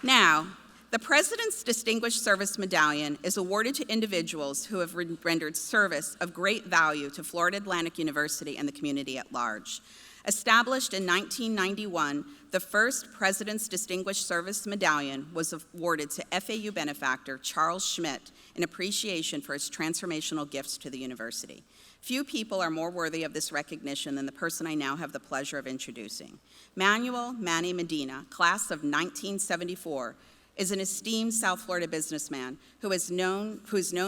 Now, the President's Distinguished Service Medallion is awarded to individuals who have rendered service of great value to Florida Atlantic University and the community at large. Established in 1991, the first President's Distinguished Service Medallion was awarded to FAU benefactor Charles Schmidt in appreciation for his transformational gifts to the university. Few people are more worthy of this recognition than the person I now have the pleasure of introducing. Manny Medina, class of 1974, is an esteemed South Florida businessman who is known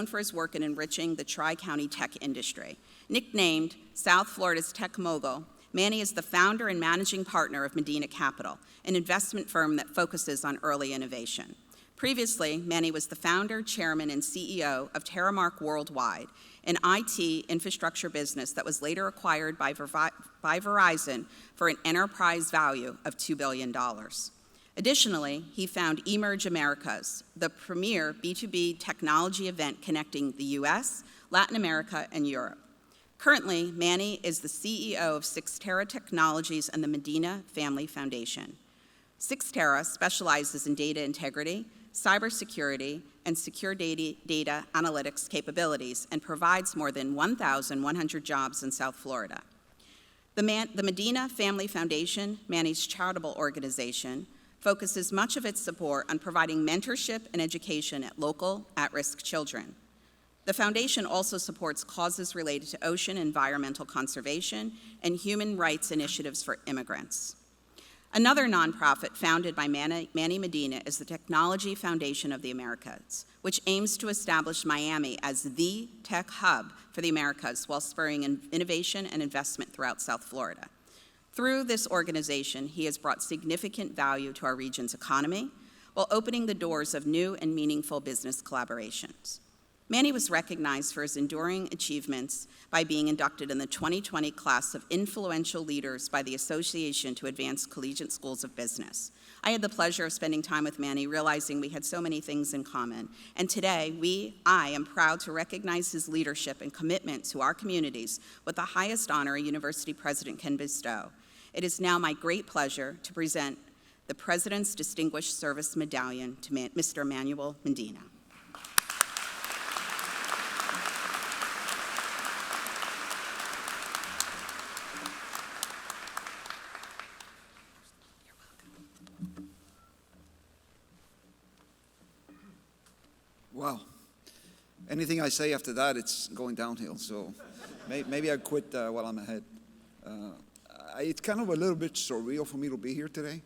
for his work in enriching the Tri-County tech industry. Nicknamed South Florida's tech mogul, Manny is the founder and managing partner of Medina Capital, an investment firm that focuses on early innovation. Previously, Manny was the founder, chairman, and CEO of Terramark Worldwide, an IT infrastructure business that was later acquired by Verizon for an enterprise value of $2 billion. Additionally, he founded Emerge Americas, the premier B2B technology event connecting the US, Latin America, and Europe. Currently, Manny is the CEO of Sixterra Technologies and the Medina Family Foundation. Sixterra specializes in data integrity, cybersecurity, and secure data analytics capabilities and provides more than 1,100 jobs in South Florida. The Medina Family Foundation, Manny's charitable organization, focuses much of its support on providing mentorship and education at local at-risk children. The foundation also supports causes related to ocean and environmental conservation and human rights initiatives for immigrants. Another nonprofit founded by Manny Medina is the Technology Foundation of the Americas, which aims to establish Miami as the tech hub for the Americas while spurring innovation and investment throughout South Florida. Through this organization, he has brought significant value to our region's economy while opening the doors of new and meaningful business collaborations. Manny was recognized for his enduring achievements by being inducted in the 2020 class of influential leaders by the Association to Advance Collegiate Schools of Business. I had the pleasure of spending time with Manny, realizing we had so many things in common. And today, I am proud to recognize his leadership and commitment to our communities with the highest honor a university president can bestow. It is now my great pleasure to present the President's Distinguished Service Medallion to Mr. Emmanuel Medina. Wow. Anything I say after that, it's going downhill. So maybe I quit while I'm ahead. It's kind of a little bit surreal for me to be here today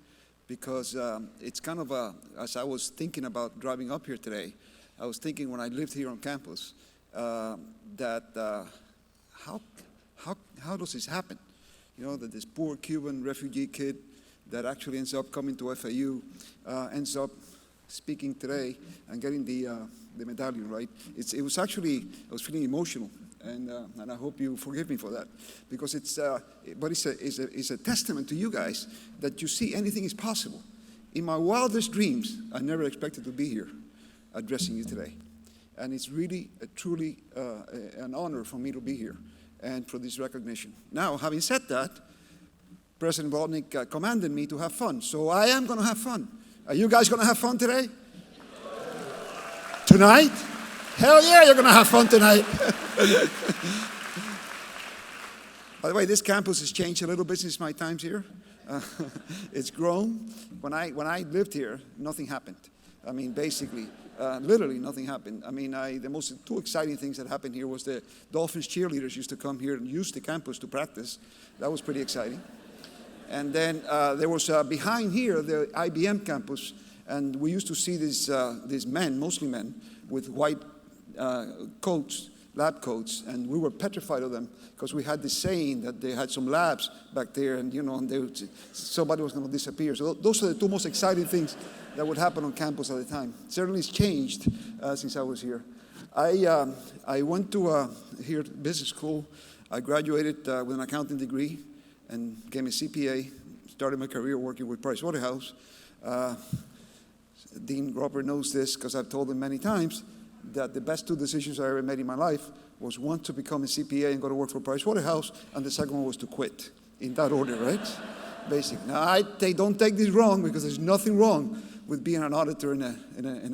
because it's kind of as I was thinking about driving up here today, I was thinking when I lived here on campus that how does this happen? You know, that this poor Cuban refugee kid that actually ends up coming to FAU ends up speaking today and getting the medallion, right? I was feeling emotional, and I hope you forgive me for that, because it's a testament to you guys that you see anything is possible. In my wildest dreams, I never expected to be here addressing you today, and it's really, truly an honor for me to be here and for this recognition. Now, having said that, President Volodnik commanded me to have fun, so I am going to have fun. Are you guys going to have fun today? Tonight? Hell yeah, you're going to have fun tonight. By the way, this campus has changed a little bit since my times here. It's grown. When I lived here, nothing happened. I mean, basically, literally nothing happened. I mean, the two exciting things that happened here was the Dolphins cheerleaders used to come here and use the campus to practice. That was pretty exciting. And then there was behind here, the IBM campus, and we used to see these men, mostly men, with white coats, lab coats, and we were petrified of them because we had this saying that they had some labs back there, and somebody was going to disappear. So those are the two most exciting things that would happen on campus at the time. Certainly it's changed since I was here. I went to here business school. I graduated with an accounting degree and became a CPA, started my career working with Pricewaterhouse. Dean Robert knows this because I've told him many times that the best two decisions I ever made in my life was one to become a CPA and go to work for Pricewaterhouse, and the second one was to quit, in that order, right? Basic. Now, don't take this wrong, because there's nothing wrong with being an auditor in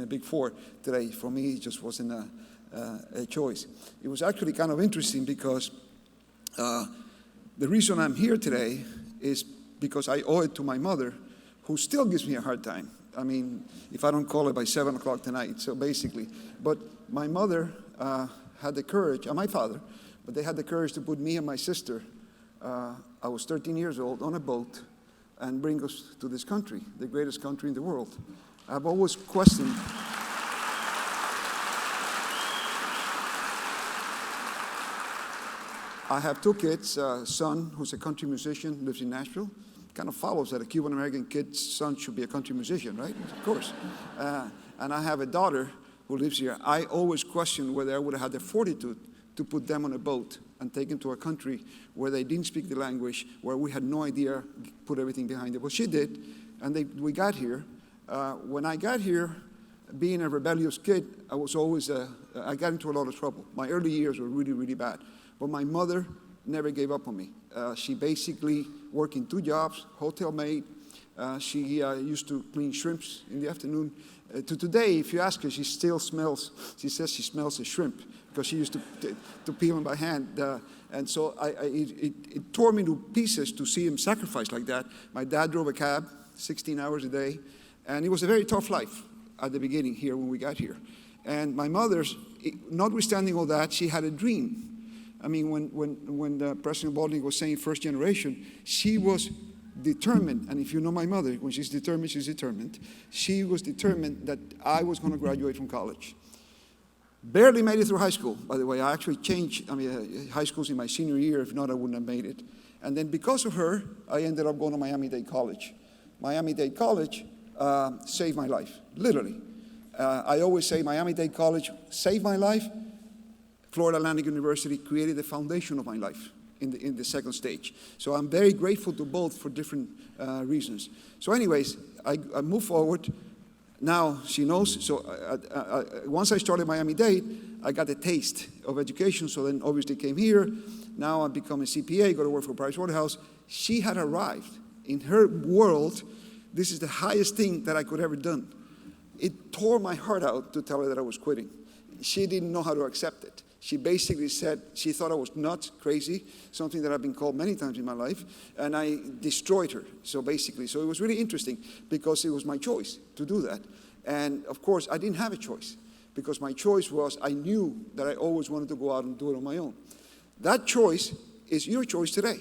a Big Four today. For me, it just wasn't a choice. It was actually kind of interesting because the reason I'm here today is because I owe it to my mother, who still gives me a hard time. I mean, if I don't call her by 7 o'clock tonight, so basically. But my mother had the courage, and my father, but they had the courage to put me and my sister, I was 13 years old, on a boat and bring us to this country, the greatest country in the world. I've always questioned. I have 2 kids, a son who's a country musician, lives in Nashville. Kind of follows that a Cuban-American kid's son should be a country musician, right? Of course. And I have a daughter who lives here. I always questioned whether I would have had the fortitude to put them on a boat and take them to a country where they didn't speak the language, where we had no idea, put everything behind it. Well, she did, and we got here. When I got here, being a rebellious kid, I was always, I got into a lot of trouble. My early years were really, really bad. But my mother never gave up on me. She basically worked in 2 jobs, hotel maid. She used to clean shrimps in the afternoon. To today, if you ask her, she still smells, she says she smells a shrimp because she used to peel them by hand. And so it tore me to pieces to see him sacrifice like that. My dad drove a cab 16 hours a day, and it was a very tough life at the beginning here when we got here. And my mother's, notwithstanding all that, she had a dream. I mean, when President Baldwin was saying first generation, she was determined, and if you know my mother, when she's determined, she's determined. She was determined that I was going to graduate from college. Barely made it through high school, by the way. I actually changed high schools in my senior year. If not, I wouldn't have made it. And then because of her, I ended up going to Miami-Dade College. Miami-Dade College saved my life, literally. I always say Miami-Dade College saved my life. Florida Atlantic University created the foundation of my life in the second stage. So I'm very grateful to both for different reasons. So anyways, I move forward. Now she knows. So once I started Miami-Dade, I got a taste of education. So then obviously came here. Now I've become a CPA, go to work for Pricewaterhouse. She had arrived. In her world, this is the highest thing that I could ever done. It tore my heart out to tell her that I was quitting. She didn't know how to accept it. She basically said she thought I was nuts, crazy, something that I've been called many times in my life, and I destroyed her. So basically, so it was really interesting because it was my choice to do that. And of course, I didn't have a choice because my choice was I knew that I always wanted to go out and do it on my own. That choice is your choice today.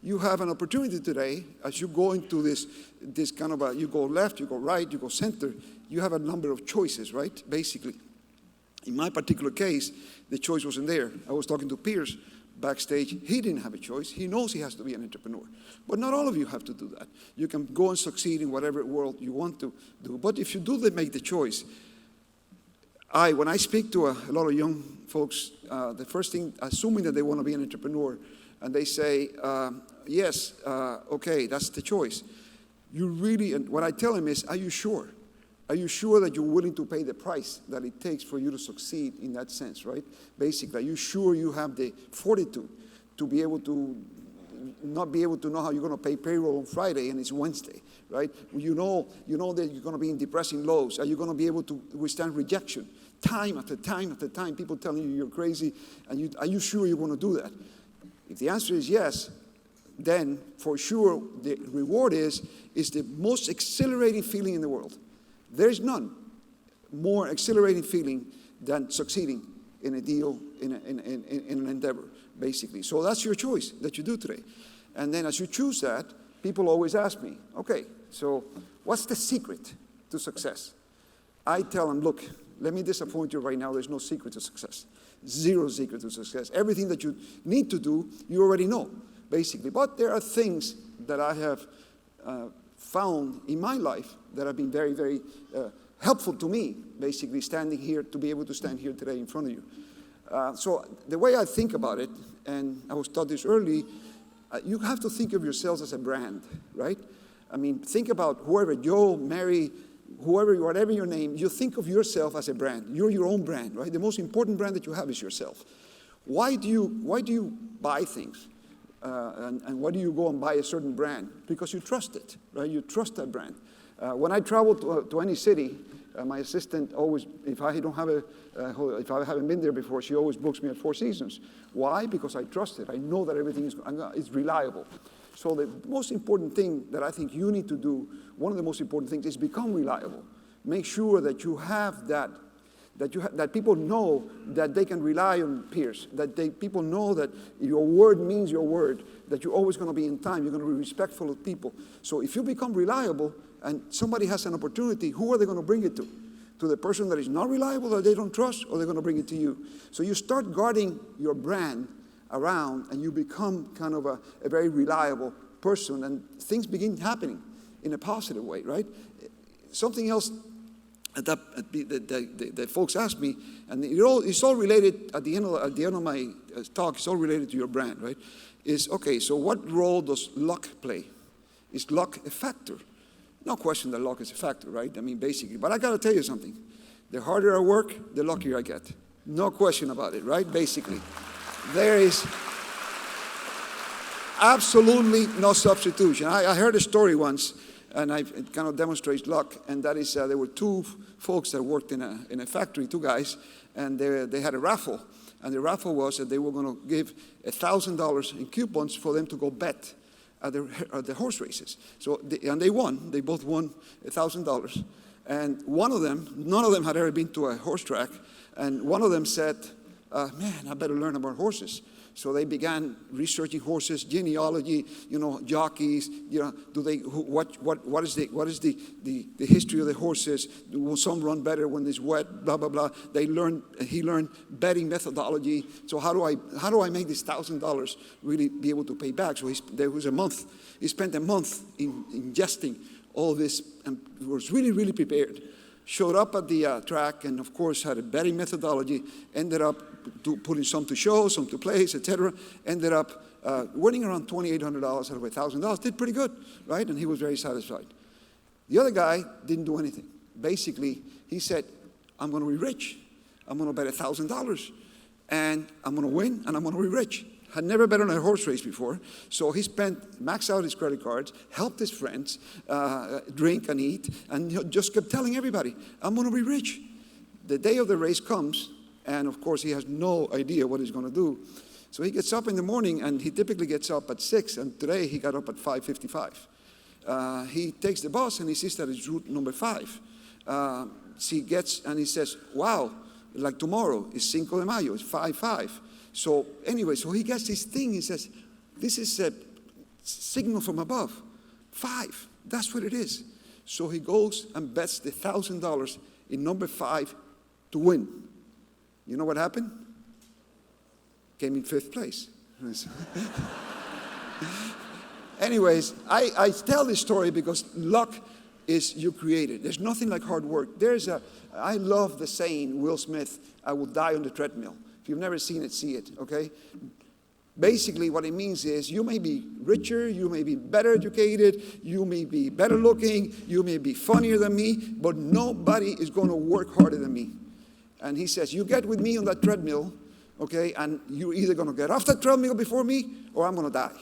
You have an opportunity today as you go into this kind of you go left, you go right, you go center. You have a number of choices, right? Basically. In my particular case, the choice wasn't there. I was talking to Pierce backstage. He didn't have a choice. He knows he has to be an entrepreneur. But not all of you have to do that. You can go and succeed in whatever world you want to do. But if you do make the choice, when I speak to a lot of young folks, the first thing, assuming that they want to be an entrepreneur, and they say, yes, okay, that's the choice. And what I tell them is, are you sure? Are you sure that you're willing to pay the price that it takes for you to succeed in that sense, right? Basically, are you sure you have the fortitude to be able to not be able to know how you're going to pay payroll on Friday and it's Wednesday, right? You know that you're going to be in depressing lows. Are you going to be able to withstand rejection? Time after time after time, people telling you you're crazy, and are you sure you want to do that? If the answer is yes, then for sure the reward is the most exhilarating feeling in the world. There's none more exhilarating feeling than succeeding in a deal, in an endeavor, basically. So that's your choice that you do today. And then as you choose that, people always ask me, okay, so what's the secret to success? I tell them, look, let me disappoint you right now. There's no secret to success. Zero secret to success. Everything that you need to do, you already know, basically. But there are things that I have found in my life that have been very, very helpful to me, basically standing here, to be able to stand here today in front of you. So the way I think about it, and I was taught this early, you have to think of yourselves as a brand, right? I mean, think about whoever, Joe, Mary, whoever, whatever your name, you think of yourself as a brand. You're your own brand, right? The most important brand that you have is yourself. Why do you buy things? And why do you go and buy a certain brand? Because you trust it, right? You trust that brand. When I travel to any city, my assistant always, if I haven't been there before, she always books me at Four Seasons. Why? Because I trust it. I know that everything is reliable. So the most important thing that I think you need to do, one of the most important things, is become reliable. Make sure that you have that people know that they can rely on peers, that people know that your word means your word, that you're always going to be in time, you're going to be respectful of people. So if you become reliable and somebody has an opportunity, who are they going to bring it to? To the person that is not reliable, that they don't trust, or they're going to bring it to you? So you start guarding your brand around, and you become kind of a very reliable person, and things begin happening in a positive way, right? Something else that folks ask me, and it's all related at the end of my talk. It's all related to your brand, right? Is okay. So what role does luck play? Is luck a factor? No question that luck is a factor, right? I mean, basically. But I got to tell you something. The harder I work, the luckier I get. No question about it, right? Basically, there is absolutely no substitution. I heard a story once, and it kind of demonstrates luck, and that is there were two folks that worked in a factory, two guys, and they had a raffle, and the raffle was that they were going to give $1,000 in coupons for them to go bet at the horse races. So and they won. They both won $1,000, and one of them, none of them had ever been to a horse track, and one of them said, "Man, I better learn about horses." So they began researching horses, genealogy, jockeys, what is the history of the horses? Will some run better when it's wet? Blah blah blah. He learned betting methodology. So how do I make this $1,000 really be able to pay back? So there was a month. He spent a month ingesting all this and was really, really prepared. Showed up at the track, and of course had a betting methodology, ended up putting some to show, some to place, etc. Ended up winning around $2,800 out of $1,000. Did pretty good, right? And he was very satisfied. The other guy didn't do anything. Basically, he said, I'm going to be rich. I'm going to bet $1,000, and I'm going to win, and I'm going to be rich. Had never bet on a horse race before, so he maxed out his credit cards, helped his friends drink and eat, and just kept telling everybody, I'm going to be rich. The day of the race comes, and of course he has no idea what he's going to do. So he gets up in the morning, and he typically gets up at 6, and today he got up at 5:55. He takes the bus, and he sees that it's route number 5. He says, wow, like tomorrow is Cinco de Mayo, it's 5-5. So anyway, so he gets this thing. He says, this is a signal from above. 5, that's what it is. So he goes and bets the $1,000 in number 5 to win. You know what happened? Came in 5th place. Anyways, I tell this story because luck is you create it. There's nothing like hard work. I love the saying, Will Smith, I will die on the treadmill. If you've never seen it, see it, okay? Basically, what it means is you may be richer, you may be better educated, you may be better looking, you may be funnier than me, but nobody is going to work harder than me. And he says, you get with me on that treadmill, okay, and you're either going to get off that treadmill before me or I'm going to die.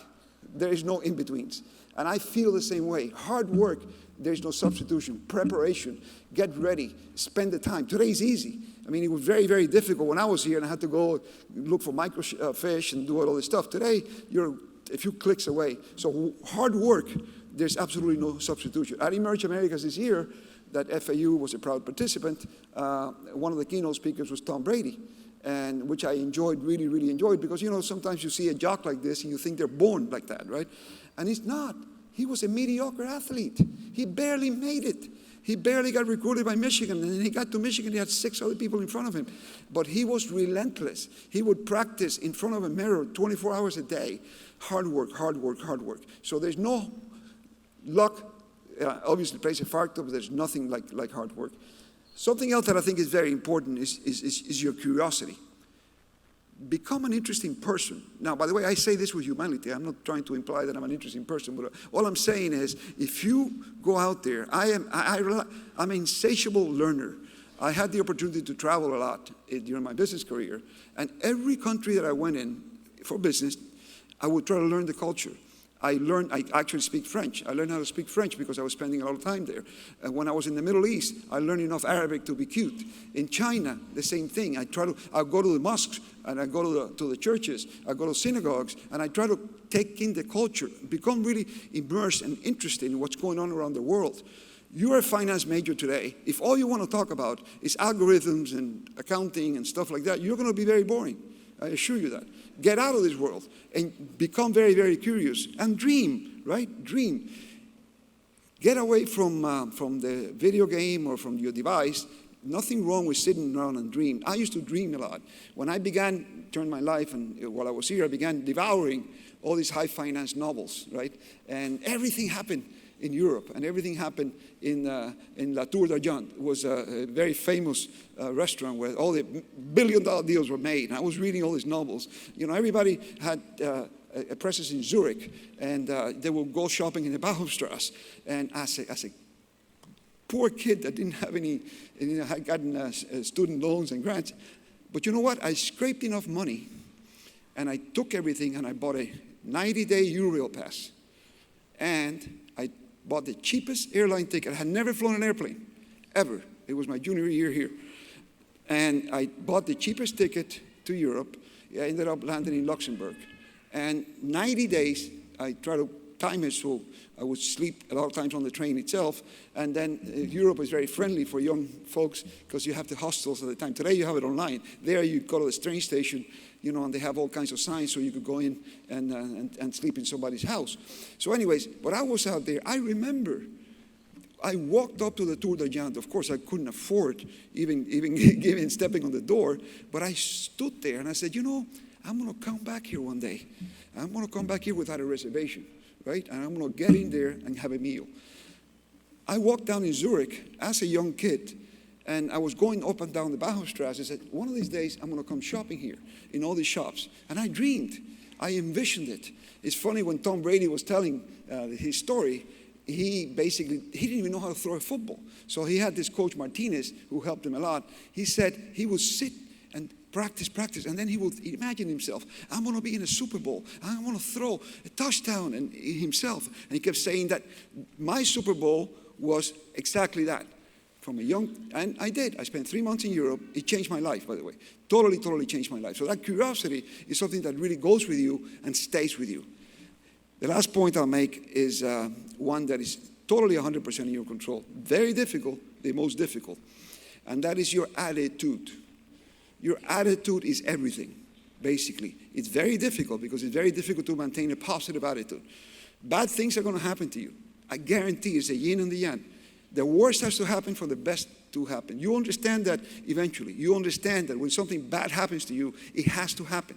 There is no in-betweens. And I feel the same way. Hard work, there's no substitution. Preparation, get ready, spend the time. Today's easy. I mean, it was very, very difficult when I was here and I had to go look for microfish and do all this stuff. Today, you're a few clicks away. So hard work, there's absolutely no substitution. At Emerge Americas this year, that FAU was a proud participant. One of the keynote speakers was Tom Brady, and which I enjoyed, really, really enjoyed, because, sometimes you see a jock like this and you think they're born like that, right? And he's not. He was a mediocre athlete. He barely made it. He barely got recruited by Michigan, and then he got to Michigan, he had 6 other people in front of him. But he was relentless. He would practice in front of a mirror 24 hours a day. Hard work, hard work, hard work. So there's no luck, obviously plays a factor, but there's nothing like hard work. Something else that I think is very important is your curiosity. Become an interesting person. Now, by the way, I say this with humility. I'm not trying to imply that I'm an interesting person, but all I'm saying is, if you go out there, I'm an insatiable learner. I had the opportunity to travel a lot during my business career, and every country that I went in for business, I would try to learn the culture. I actually speak French. I learned how to speak French because I was spending a lot of time there. And when I was in the Middle East, I learned enough Arabic to be cute. In China, the same thing. I'll go to the mosques, and I go to the churches, I go to synagogues, and I try to take in the culture, become really immersed and interested in what's going on around the world. You're a finance major today. If all you want to talk about is algorithms and accounting and stuff like that, you're going to be very boring. I assure you that. Get out of this world and become very, very curious and dream, right? Dream. Get away from the video game or from your device. Nothing wrong with sitting around and dream. I used to dream a lot. When I began, turned my life, and while I was here, I began devouring all these high finance novels, right? And everything happened in Europe, and everything happened in La Tour d'Argent. It was a very famous restaurant where all the billion-dollar deals were made. And I was reading all these novels. You know, everybody had a presence in Zurich, and they would go shopping in the Bachelor. And as a poor kid that didn't have any, had gotten student loans and grants, but you know what? I scraped enough money, and I took everything, and I bought a 90-day Eurail pass. And I bought the cheapest airline ticket. I had never flown an airplane, ever. It was my junior year here. And I bought the cheapest ticket to Europe. I ended up landing in Luxembourg. And 90 days, I tried to time it so I would sleep a lot of times on the train itself. And then Europe is very friendly for young folks because you have the hostels at the time. Today you have it online. There you go to the train station, you know, and they have all kinds of signs so you could go in and sleep in somebody's house. So anyways, but I was out there. I remember I walked up to the Tour d'Argent. Of course, I couldn't afford even stepping on the door, but I stood there and I said, you know, I'm going to come back here one day. I'm going to come back here without a reservation, right? And I'm going to get in there and have a meal. I walked down in Zurich as a young kid, and I was going up and down the Bauhausstrasse. I said, one of these days, I'm going to come shopping here in all these shops. And I dreamed. I envisioned it. It's funny, when Tom Brady was telling his story, he didn't even know how to throw a football. So he had this coach, Martinez, who helped him a lot. He said he would sit and practice, and then he would imagine himself, I'm going to be in a Super Bowl. I want to throw a touchdown, and himself. And he kept saying that my Super Bowl was exactly that. From a young, and I did. I spent 3 months in Europe. It changed my life, by the way. Totally changed my life. So that curiosity is something that really goes with you and stays with you. The last point I'll make is one that is totally 100% in your control. Very difficult, the most difficult. And that is your attitude. Your attitude is everything, basically. It's very difficult because it's very difficult to maintain a positive attitude. Bad things are going to happen to you. I guarantee it's a yin and the yang. The worst has to happen for the best to happen. You understand that eventually. You understand that when something bad happens to you, it has to happen.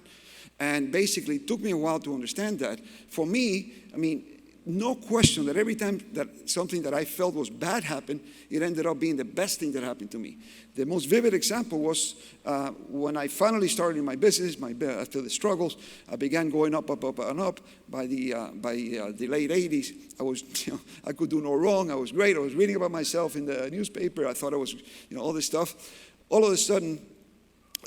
And basically, it took me a while to understand that. For me, I mean, no question that every time that something that I felt was bad happened, it ended up being the best thing that happened to me. The most vivid example was when I finally started in my business, after the struggles, I began going up. By the late 80s, I could do no wrong. I was great. I was reading about myself in the newspaper. I thought I was, all this stuff. All of a sudden,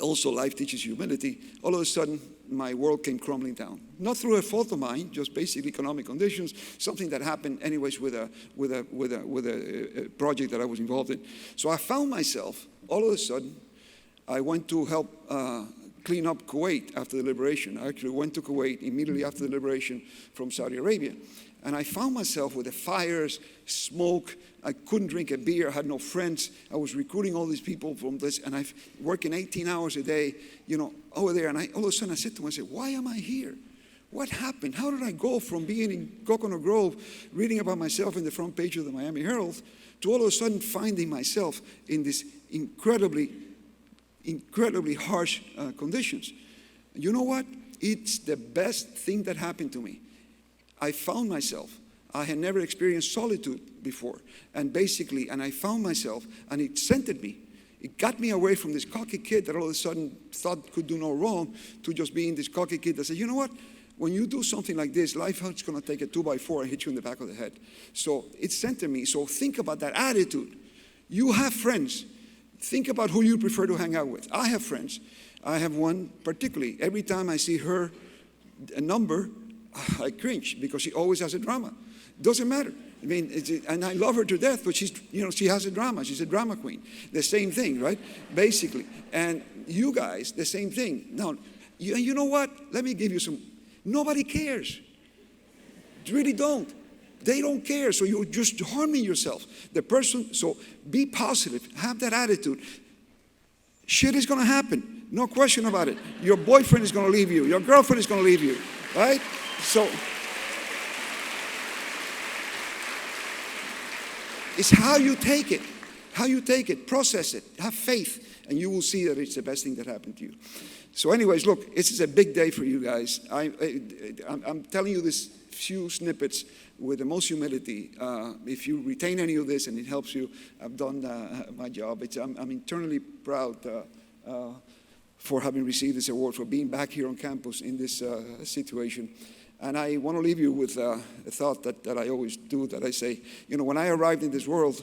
also life teaches humility. All of a sudden, my world came crumbling down. Not through a fault of mine, just basically economic conditions, something that happened anyways with a project that I was involved in. So I found myself, all of a sudden, I went to help clean up Kuwait after the liberation. I actually went to Kuwait immediately after the liberation from Saudi Arabia. And I found myself with the fires, smoke. I couldn't drink a beer. I had no friends. I was recruiting all these people from this, and I working 18 hours a day, over there. And all of a sudden I said to myself, why am I here? What happened? How did I go from being in Coconut Grove, reading about myself in the front page of the Miami Herald, to all of a sudden finding myself in these incredibly harsh conditions? You know what? It's the best thing that happened to me. I found myself. I had never experienced solitude before. And I found myself, and it centered me. It got me away from this cocky kid that all of a sudden thought could do no wrong to just being this cocky kid that said, you know what? When you do something like this, life is going to take a 2x4 and hit you in the back of the head. So it centered me. So think about that attitude. You have friends. Think about who you prefer to hang out with. I have friends. I have one particularly. Every time I see a number, I cringe because she always has a drama. Doesn't matter. I mean, and I love her to death, but she has a drama. She's a drama queen. The same thing, right? Basically. And you guys, the same thing. Now, you know what? Let me give you some. Nobody cares. They really don't. They don't care, so you're just harming yourself. So be positive. Have that attitude. Shit is going to happen. No question about it. Your boyfriend is going to leave you. Your girlfriend is going to leave you. Right? So it's how you take it. How you take it. Process it. Have faith. And you will see that it's the best thing that happened to you. So anyways, look, this is a big day for you guys. I'm telling you this few snippets with the most humility. If you retain any of this and it helps you, I've done my job. I'm internally proud for having received this award, for being back here on campus in this situation. And I want to leave you with a thought that I always do, that I say, when I arrived in this world,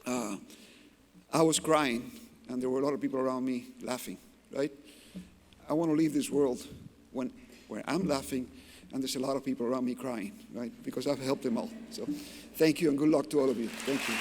I was crying, and there were a lot of people around me laughing, right? I want to leave this world where I'm laughing, and there's a lot of people around me crying, right? Because I've helped them all. So thank you, and good luck to all of you. Thank you.